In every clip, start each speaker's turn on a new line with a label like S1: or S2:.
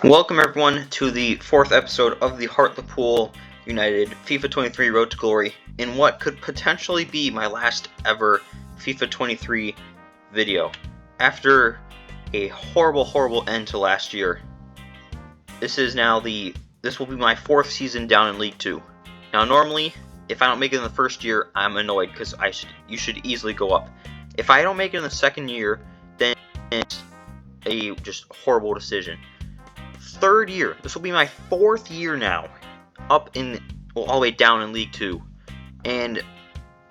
S1: Welcome everyone to the 4th episode of the Hartlepool United FIFA 23 Road to Glory in what could potentially be my last ever FIFA 23 video. After a horrible end to last year, this will be my 4th season down in League 2. Now normally, if I don't make it in the first year, I'm annoyed because you should easily go up. If I don't make it in the second year, then it's a just horrible decision. Third year. This will be my 4th year now, all the way down in League 2, and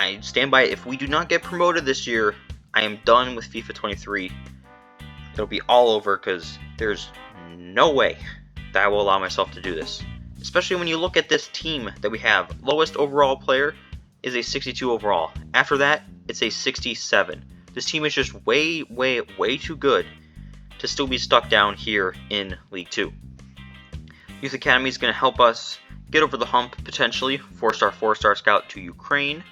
S1: I stand by it. If we do not get promoted this year, I am done with FIFA 23. It'll be all over because there's no way that I will allow myself to do this. Especially when you look at this team that we have. Lowest overall player is a 62 overall. After that, it's a 67. This team is just way too good to still be stuck down here in League 2. Youth Academy is going to help us get over the hump, potentially. 4-star, 4-star scout to Ukraine,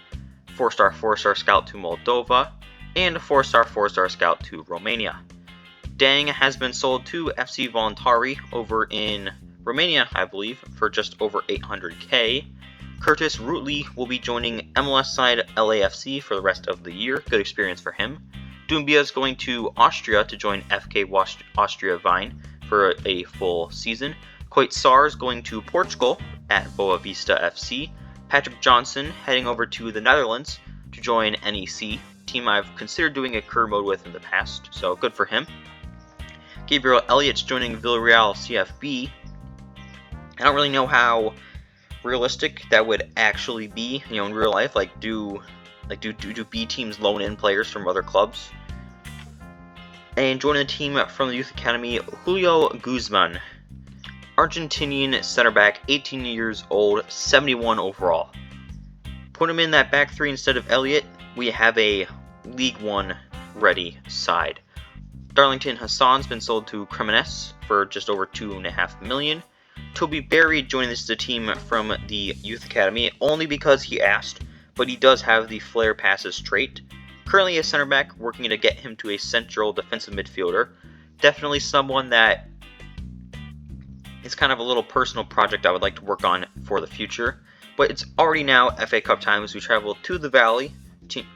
S1: 4-star, 4-star scout to Moldova, and a 4-star, 4-star scout to Romania. Dang has been sold to FC Voluntari over in Romania, I believe, for just over 800k. Curtis Rootley will be joining MLS side LAFC for the rest of the year. Good experience for him. Doumbia is going to Austria to join FK Austria Vine for a full season. Coit Sar is going to Portugal at Boa Vista FC. Patrick Johnson heading over to the Netherlands to join NEC, team I've considered doing a career mode with in the past, so good for him. Gabriel Elliott's joining Villarreal CFB. I don't really know how realistic that would actually be, in real life. Do B teams loan in players from other clubs? And joining the team from the Youth Academy, Julio Guzman, Argentinian center back, 18 years old, 71 overall. Put him in that back three instead of Elliott, we have a League 1 ready side. Darlington Hassan's been sold to Cremonese for just over $2.5 million. Toby Berry joining the team from the Youth Academy only because he asked, but he does have the flare passes trait. Currently a center back, working to get him to a central defensive midfielder. Definitely someone that is kind of a little personal project I would like to work on for the future. But it's already now FA Cup time as we travel to the Valley,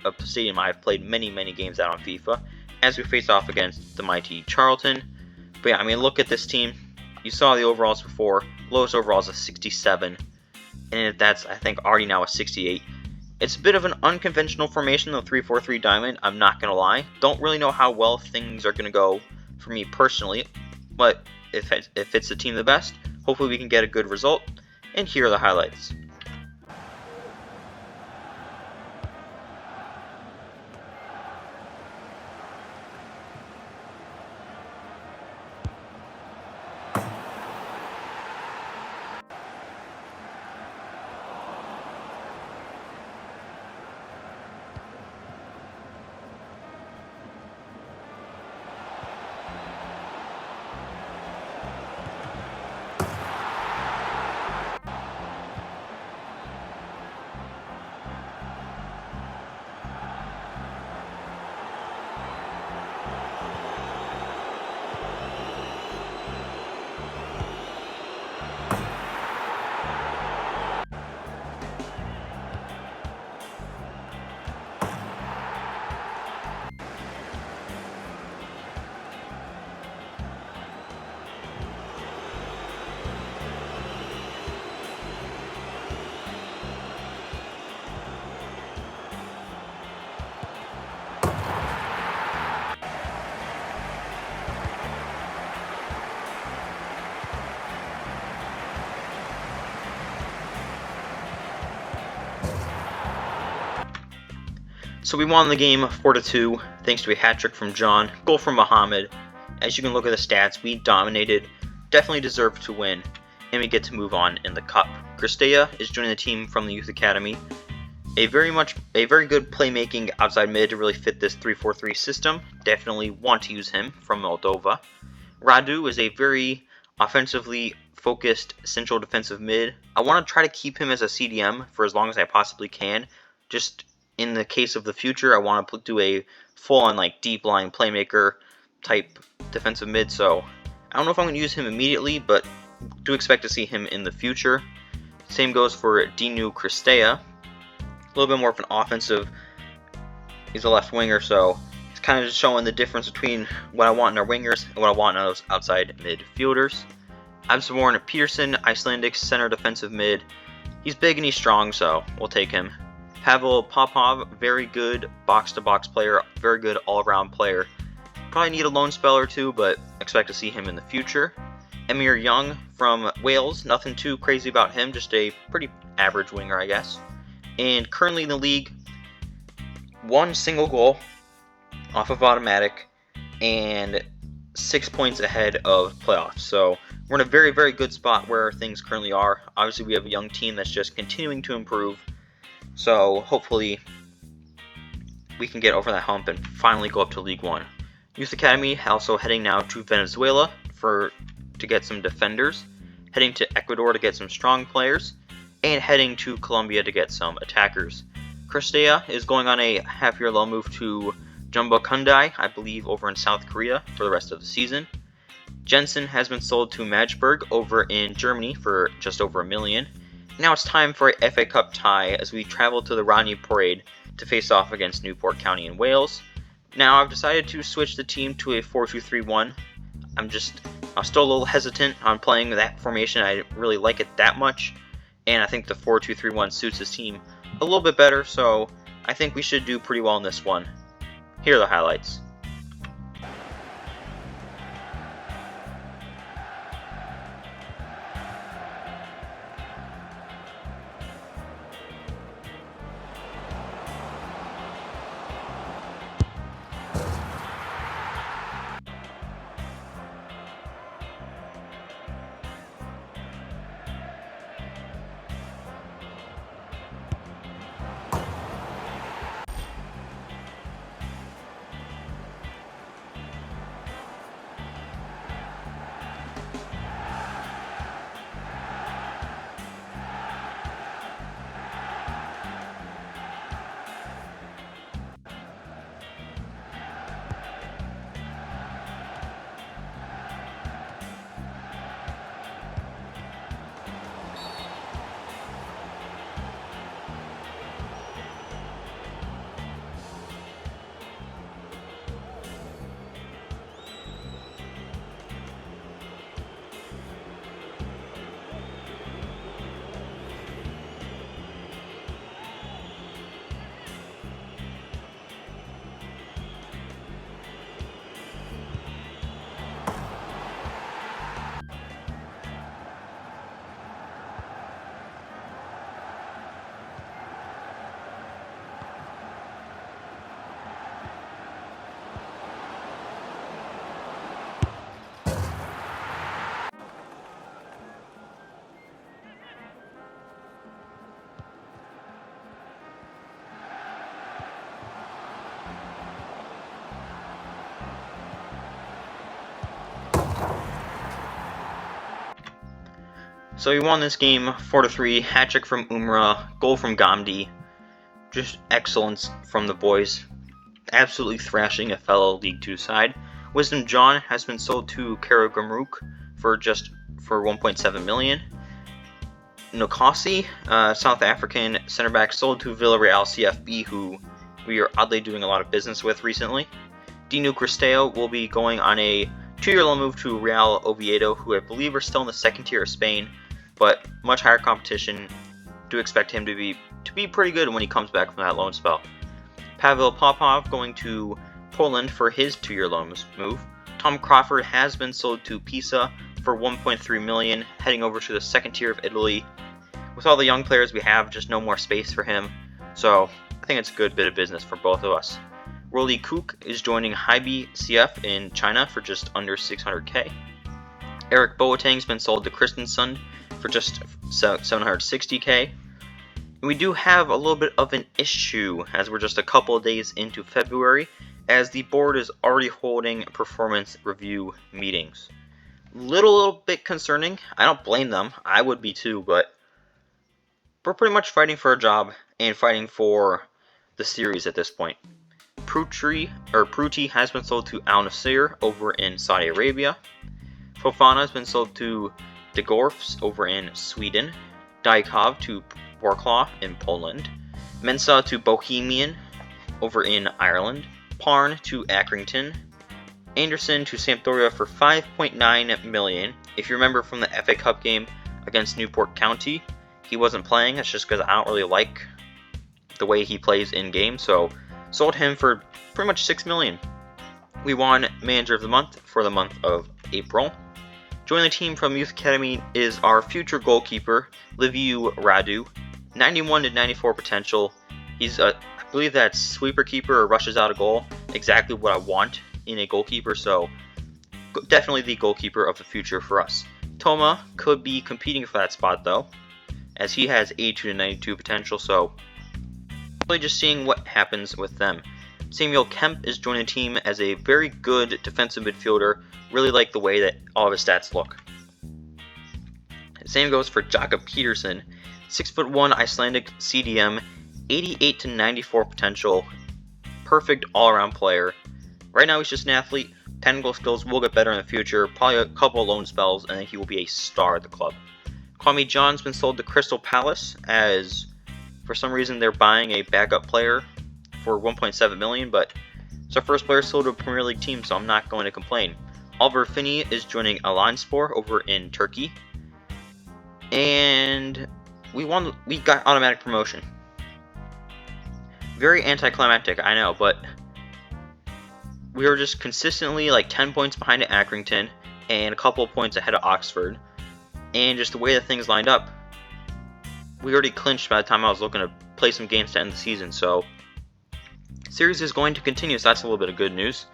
S1: a stadium I've played many games out on FIFA, as we face off against the mighty Charlton. But yeah, look at this team. You saw the overalls before. Lowest overall is a 67, and that's, I think, already now a 68. It's a bit of an unconventional formation, the 3-4-3 diamond, I'm not going to lie. Don't really know how well things are going to go for me personally, but if it fits the team the best, hopefully we can get a good result. And here are the highlights. So we won the game 4-2, thanks to a hat-trick from John, goal from Mohamed. As you can look at the stats, we dominated, definitely deserved to win, and we get to move on in the cup. Cristea is joining the team from the Youth Academy. A very good playmaking outside mid to really fit this 3-4-3 system. Definitely want to use him from Moldova. Radu is a very offensively focused central defensive mid. I want to try to keep him as a CDM for as long as I possibly can. Just in the case of the future, I want to do a full-on deep line playmaker type defensive mid. So I don't know if I'm going to use him immediately, but do expect to see him in the future. Same goes for Dinu Cristea. A little bit more of an offensive. He's a left winger, so it's kind of just showing the difference between what I want in our wingers and what I want in those outside midfielders. Absavorn Peterson, Icelandic center defensive mid. He's big and he's strong, so we'll take him. Pavel Popov, very good box-to-box player, very good all-around player. Probably need a loan spell or two, but expect to see him in the future. Emir Young from Wales, nothing too crazy about him, just a pretty average winger, I guess. And currently in the league, 1 single goal off of automatic and 6 points ahead of playoffs. So we're in a very, very good spot where things currently are. Obviously, we have a young team that's just continuing to improve. So hopefully we can get over that hump and finally go up to League One. Youth Academy also heading now to Venezuela to get some defenders, heading to Ecuador to get some strong players, and heading to Colombia to get some attackers. Cristea is going on a half-year loan move to Jumbo Kundai, I believe over in South Korea for the rest of the season. Jensen has been sold to Magdeburg over in Germany for just over $1 million. Now it's time for a FA Cup tie as we travel to the Rodney Parade to face off against Newport County in Wales. Now I've decided to switch the team to a 4-2-3-1. I'm still a little hesitant on playing that formation. I didn't really like it that much, and I think the 4-2-3-1 suits his team a little bit better, so I think we should do pretty well in this one. Here are the highlights. So we won this game 4-3, hat-trick from Umrah, goal from Ghamdi. Just excellence from the boys. Absolutely thrashing a fellow League 2 side. Wisdom John has been sold to Karagumruk for 1.7 million. Nokasi, South African center back, sold to Villarreal CFB, who we are oddly doing a lot of business with recently. Dinu Cristeo will be going on a 2-year loan move to Real Oviedo, who I believe are still in the second tier of Spain, but much higher competition. Do expect him to be pretty good when he comes back from that loan spell. Pavel Popov going to Poland for his 2-year loan move. Tom Crawford has been sold to Pisa for 1.3 million, heading over to the second tier of Italy. With all the young players we have, just no more space for him, so I think it's a good bit of business for both of us. Rolly Kook is joining Haibi CF in China for just under 600k. Eric Boateng's been sold to Christensen for just 760k. And we do have a little bit of an issue as we're just a couple of days into February, as the board is already holding performance review meetings. Little bit concerning. I don't blame them. I would be too, but we're pretty much fighting for a job and fighting for the series at this point. Pruti has been sold to Al Nassr over in Saudi Arabia Fofana has been sold to De Gorfs over in Sweden, Dykov to Wrocław in Poland, Mensah to Bohemian over in Ireland, Parn to Accrington, Anderson to Sampdoria for $5.9 million. If you remember from the FA Cup game against Newport County, he wasn't playing. That's just because I don't really like the way he plays in game, so sold him for pretty much $6 million. We won Manager of the Month for the month of April. Joining the team from Youth Academy is our future goalkeeper, Liviu Radu, 91 to 94 potential. He's I believe that's sweeper keeper or rushes out a goal, exactly what I want in a goalkeeper, so definitely the goalkeeper of the future for us. Toma could be competing for that spot though, as he has 82 to 92 potential, so really just seeing what happens with them. Samuel Kemp is joining the team as a very good defensive midfielder. Really like the way that all of his stats look. Same goes for Jakob Peterson, 6'1" Icelandic CDM, 88 to 94 potential, perfect all-around player. Right now he's just an athlete. Technical skills will get better in the future, probably a couple of loan spells, and then he will be a star at the club. Kwame John's been sold to Crystal Palace, as for some reason they're buying a backup player for $1.7 million, but it's our first player sold to a Premier League team, so I'm not going to complain. Oliver Finney is joining Alanspor over in Turkey, and we got automatic promotion. Very anticlimactic, I know, but we were just consistently like 10 points behind Accrington and a couple of points ahead of Oxford, and just the way that things lined up, we already clinched by the time I was looking to play some games to end the season, so series is going to continue, so that's a little bit of good news.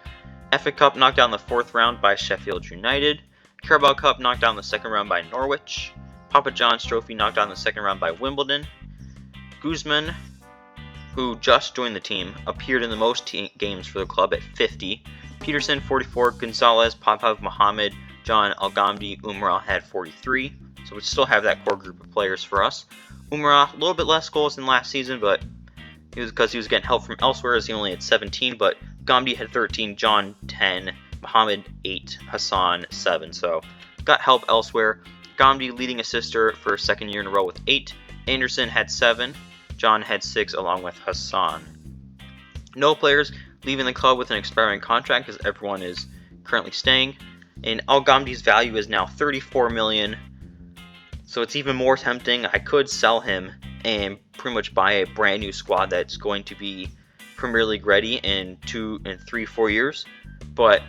S1: FA Cup knocked out in the 4th round by Sheffield United. Carabao Cup knocked out in the 2nd round by Norwich. Papa John's Trophy knocked out in the 2nd round by Wimbledon. Guzman, who just joined the team, appeared in the most games for the club at 50. Peterson, 44. Gonzalez, Popov, Mohammed, John, Al-Ghamdi, Umrah had 43. So we still have that core group of players for us. Umrah, a little bit less goals than last season, but it was because he was getting help from elsewhere, as he only had 17, but Ghamdi had 13, John 10, Mohammed 8, Hassan 7, so got help elsewhere. Ghamdi leading assister for a second year in a row with 8, Anderson had 7, John had 6 along with Hassan. No players leaving the club with an expiring contract, as everyone is currently staying, and Al-Ghamdi's value is now $34 million, so it's even more tempting. I could sell him and pretty much buy a brand new squad that's going to be Premier League ready in 3-4 years, but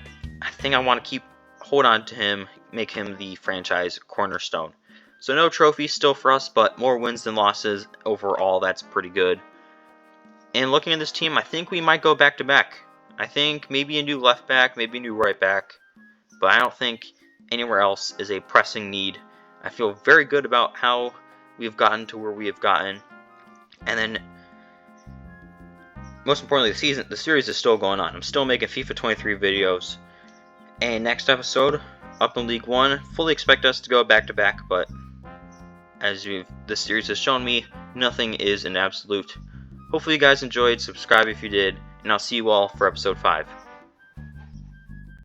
S1: I think I want to hold on to him, make him the franchise cornerstone. So no trophies still for us, but more wins than losses overall. That's pretty good. And looking at this team, I think we might go back to back. I think maybe a new left back, maybe a new right back, but I don't think anywhere else is a pressing need. I feel very good about how we've gotten to where we have gotten, and then most importantly, the series is still going on. I'm still making FIFA 23 videos, and next episode, up in League 1, fully expect us to go back to back, but as this series has shown me, nothing is an absolute. Hopefully you guys enjoyed, subscribe if you did, and I'll see you all for episode 5.